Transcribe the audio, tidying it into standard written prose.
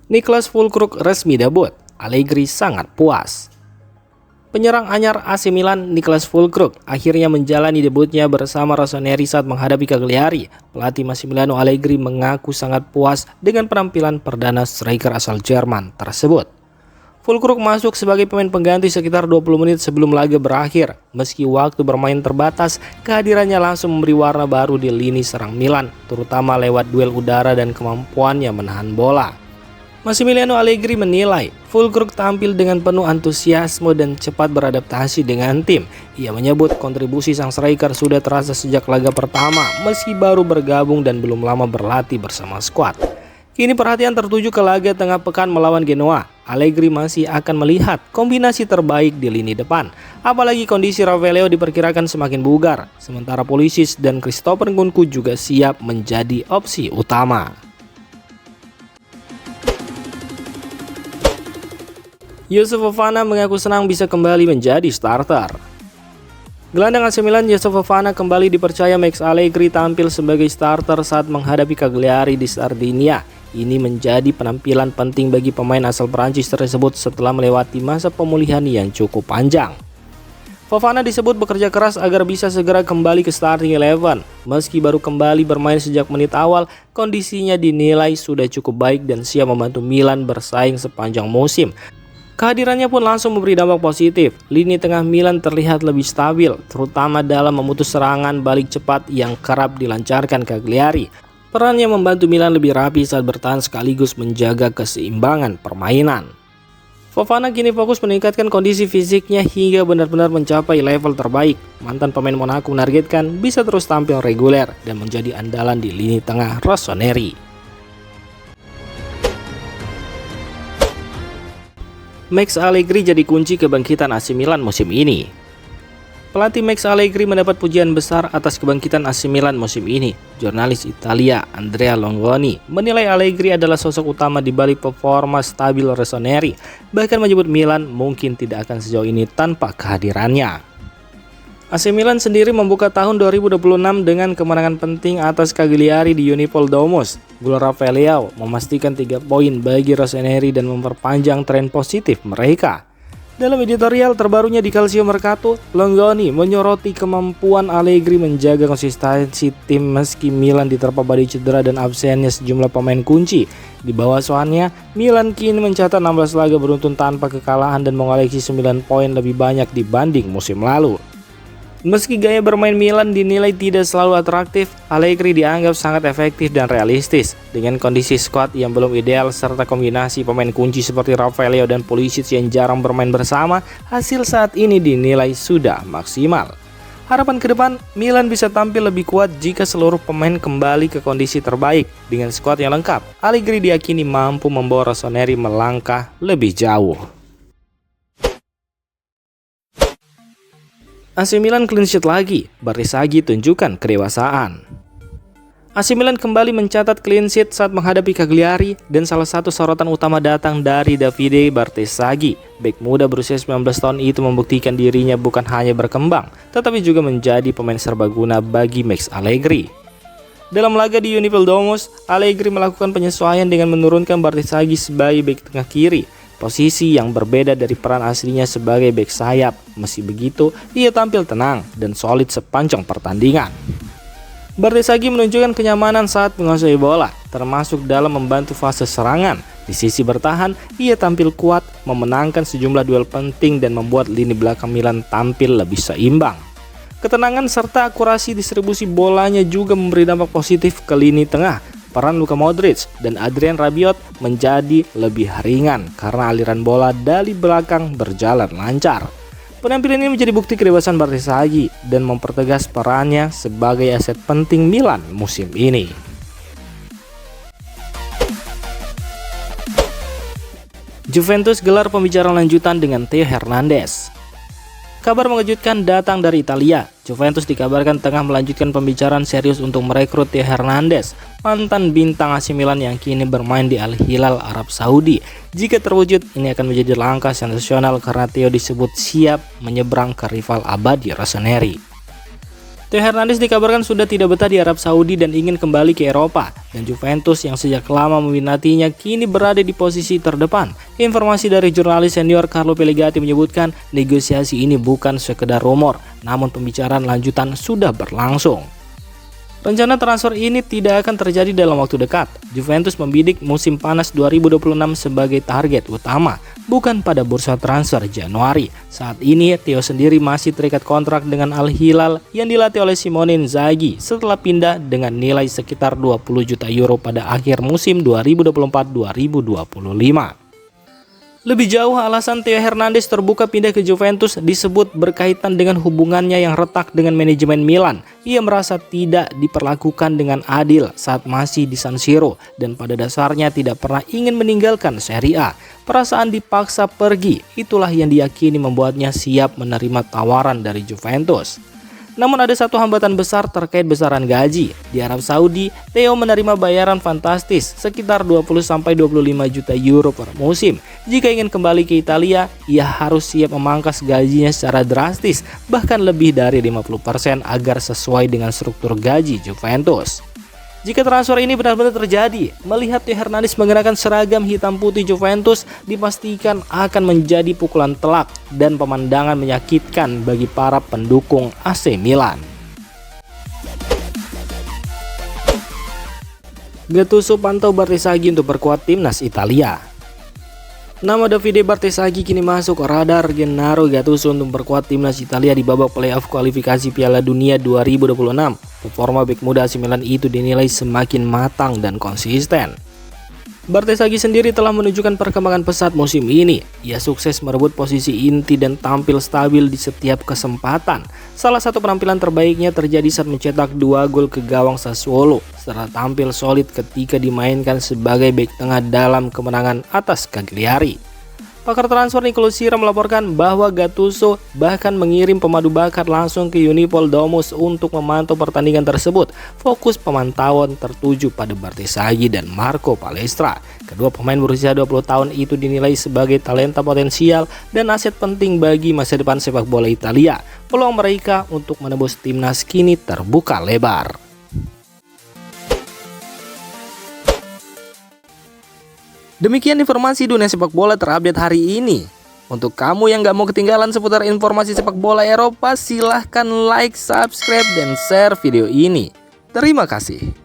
Niklas Füllkrug resmi debut, Allegri sangat puas. Penyerang anyar AC Milan Niklas Füllkrug akhirnya menjalani debutnya bersama Rossoneri saat menghadapi Cagliari. Pelatih Massimiliano Allegri mengaku sangat puas dengan penampilan perdana striker asal Jerman tersebut. Füllkrug masuk sebagai pemain pengganti sekitar 20 menit sebelum laga berakhir. Meski waktu bermain terbatas, kehadirannya langsung memberi warna baru di lini serang Milan, terutama lewat duel udara dan kemampuannya menahan bola. Massimiliano Allegri menilai Füllkrug tampil dengan penuh antusiasme dan cepat beradaptasi dengan tim. Ia menyebut kontribusi sang striker sudah terasa sejak laga pertama meski baru bergabung dan belum lama berlatih bersama skuad. Kini perhatian tertuju ke laga tengah pekan melawan Genoa. Allegri masih akan melihat kombinasi terbaik di lini depan. Apalagi kondisi Rafael diperkirakan semakin bugar. Sementara Pulisic dan Christopher Nkunku juga siap menjadi opsi utama. Youssouf Fofana mengaku senang bisa kembali menjadi starter. Gelandang AC Milan Youssouf Fofana kembali dipercaya Max Allegri tampil sebagai starter saat menghadapi Cagliari di Sardinia. Ini menjadi penampilan penting bagi pemain asal Prancis tersebut setelah melewati masa pemulihan yang cukup panjang. Fofana disebut bekerja keras agar bisa segera kembali ke starting 11. Meski baru kembali bermain sejak menit awal, kondisinya dinilai sudah cukup baik dan siap membantu Milan bersaing sepanjang musim. Kehadirannya pun langsung memberi dampak positif. Lini tengah Milan terlihat lebih stabil, terutama dalam memutus serangan balik cepat yang kerap dilancarkan Cagliari. Perannya membantu Milan lebih rapi saat bertahan sekaligus menjaga keseimbangan permainan. Fofana kini fokus meningkatkan kondisi fisiknya hingga benar-benar mencapai level terbaik. Mantan pemain Monaco menargetkan bisa terus tampil reguler dan menjadi andalan di lini tengah Rossoneri. Max Allegri jadi kunci kebangkitan AC Milan musim ini. Pelatih Max Allegri mendapat pujian besar atas kebangkitan AC Milan musim ini. Jurnalis Italia Andrea Longoni menilai Allegri adalah sosok utama di balik performa stabil Rossoneri, bahkan menyebut Milan mungkin tidak akan sejauh ini tanpa kehadirannya. AC Milan sendiri membuka tahun 2026 dengan kemenangan penting atas Cagliari di Unipol Domus. Gol Rafael memastikan 3 poin bagi Rossoneri dan memperpanjang tren positif mereka. Dalam editorial terbarunya di Calcio Mercato, Longoni menyoroti kemampuan Allegri menjaga konsistensi tim meski Milan diterpa badai cedera dan absennya sejumlah pemain kunci. Di bawah asuhannya, Milan kini mencatat 16 laga beruntun tanpa kekalahan dan mengoleksi 9 poin lebih banyak dibanding musim lalu. Meski gaya bermain Milan dinilai tidak selalu atraktif, Allegri dianggap sangat efektif dan realistis. Dengan kondisi skuad yang belum ideal serta kombinasi pemain kunci seperti Rafael dan Pulisic yang jarang bermain bersama, hasil saat ini dinilai sudah maksimal. Harapan ke depan, Milan bisa tampil lebih kuat jika seluruh pemain kembali ke kondisi terbaik. Dengan skuad yang lengkap, Allegri diyakini mampu membawa Rossoneri melangkah lebih jauh. AC Milan clean sheet lagi, Bartesaghi tunjukkan kedewasaan. AC Milan kembali mencatat clean sheet saat menghadapi Cagliari dan salah satu sorotan utama datang dari Davide Bartesaghi. Bek muda berusia 19 tahun itu membuktikan dirinya bukan hanya berkembang, tetapi juga menjadi pemain serbaguna bagi Max Allegri. Dalam laga di Unipol Domus, Allegri melakukan penyesuaian dengan menurunkan Bartesaghi sebagai bek tengah kiri. Posisi yang berbeda dari peran aslinya sebagai bek sayap. Meski begitu, ia tampil tenang dan solid sepanjang pertandingan. Bartesaghi menunjukkan kenyamanan saat menguasai bola, termasuk dalam membantu fase serangan. Di sisi bertahan, ia tampil kuat, memenangkan sejumlah duel penting dan membuat lini belakang Milan tampil lebih seimbang. Ketenangan serta akurasi distribusi bolanya juga memberi dampak positif ke lini tengah. Peran Luka Modric dan Adrien Rabiot menjadi lebih ringan karena aliran bola dari belakang berjalan lancar. Penampilan ini menjadi bukti kedewasaan Bartesaghi dan mempertegas perannya sebagai aset penting Milan musim ini. Juventus gelar pembicaraan lanjutan dengan Theo Hernandez. Kabar mengejutkan datang dari Italia. Juventus dikabarkan tengah melanjutkan pembicaraan serius untuk merekrut Theo Hernandez, mantan bintang AC Milan yang kini bermain di Al Hilal Arab Saudi. Jika terwujud, ini akan menjadi langkah sensasional karena Theo disebut siap menyeberang ke rival abadi Rossoneri. Theo Hernandez dikabarkan sudah tidak betah di Arab Saudi dan ingin kembali ke Eropa, dan Juventus yang sejak lama meminatinya kini berada di posisi terdepan. Informasi dari jurnalis senior Carlo Pellegatti menyebutkan negosiasi ini bukan sekedar rumor, namun pembicaraan lanjutan sudah berlangsung. Rencana transfer ini tidak akan terjadi dalam waktu dekat. Juventus membidik musim panas 2026 sebagai target utama, bukan pada bursa transfer Januari. Saat ini, Theo sendiri masih terikat kontrak dengan Al Hilal yang dilatih oleh Simone Inzaghi setelah pindah dengan nilai sekitar 20 juta euro pada akhir musim 2024-2025. Lebih jauh, alasan Theo Hernandez terbuka pindah ke Juventus disebut berkaitan dengan hubungannya yang retak dengan manajemen Milan. Ia merasa tidak diperlakukan dengan adil saat masih di San Siro dan pada dasarnya tidak pernah ingin meninggalkan Serie A. Perasaan dipaksa pergi, itulah yang diyakini membuatnya siap menerima tawaran dari Juventus. Namun ada satu hambatan besar terkait besaran gaji. Di Arab Saudi, Theo menerima bayaran fantastis sekitar 20-25 juta euro per musim. Jika ingin kembali ke Italia, ia harus siap memangkas gajinya secara drastis, bahkan lebih dari 50% agar sesuai dengan struktur gaji Juventus. Jika transfer ini benar-benar terjadi, melihat Theo Hernandez mengenakan seragam hitam putih Juventus dipastikan akan menjadi pukulan telak dan pemandangan menyakitkan bagi para pendukung AC Milan. Gattuso pantau Bartesaghi untuk perkuat timnas Italia. Nama Davide Bartesaghi kini masuk radar Gennaro Gattuso untuk memperkuat timnas Italia di babak playoff kualifikasi Piala Dunia 2026. Performa bek muda AC Milan itu dinilai semakin matang dan konsisten. Bartesaghi sendiri telah menunjukkan perkembangan pesat musim ini. Ia sukses merebut posisi inti dan tampil stabil di setiap kesempatan. Salah satu penampilan terbaiknya terjadi saat mencetak 2 gol ke gawang Sassuolo, serta tampil solid ketika dimainkan sebagai bek tengah dalam kemenangan atas Cagliari. Pakar transfer Nicolo Sira melaporkan bahwa Gattuso bahkan mengirim pemandu bakat langsung ke Unipol Domus untuk memantau pertandingan tersebut. Fokus pemantauan tertuju pada Bartesaghi dan Marco Palestra. Kedua pemain berusia 20 tahun itu dinilai sebagai talenta potensial dan aset penting bagi masa depan sepak bola Italia. Peluang mereka untuk menembus timnas kini terbuka lebar. Demikian informasi dunia sepak bola terupdate hari ini. Untuk kamu yang gak mau ketinggalan seputar informasi sepak bola Eropa, silahkan like, subscribe, dan share video ini. Terima kasih.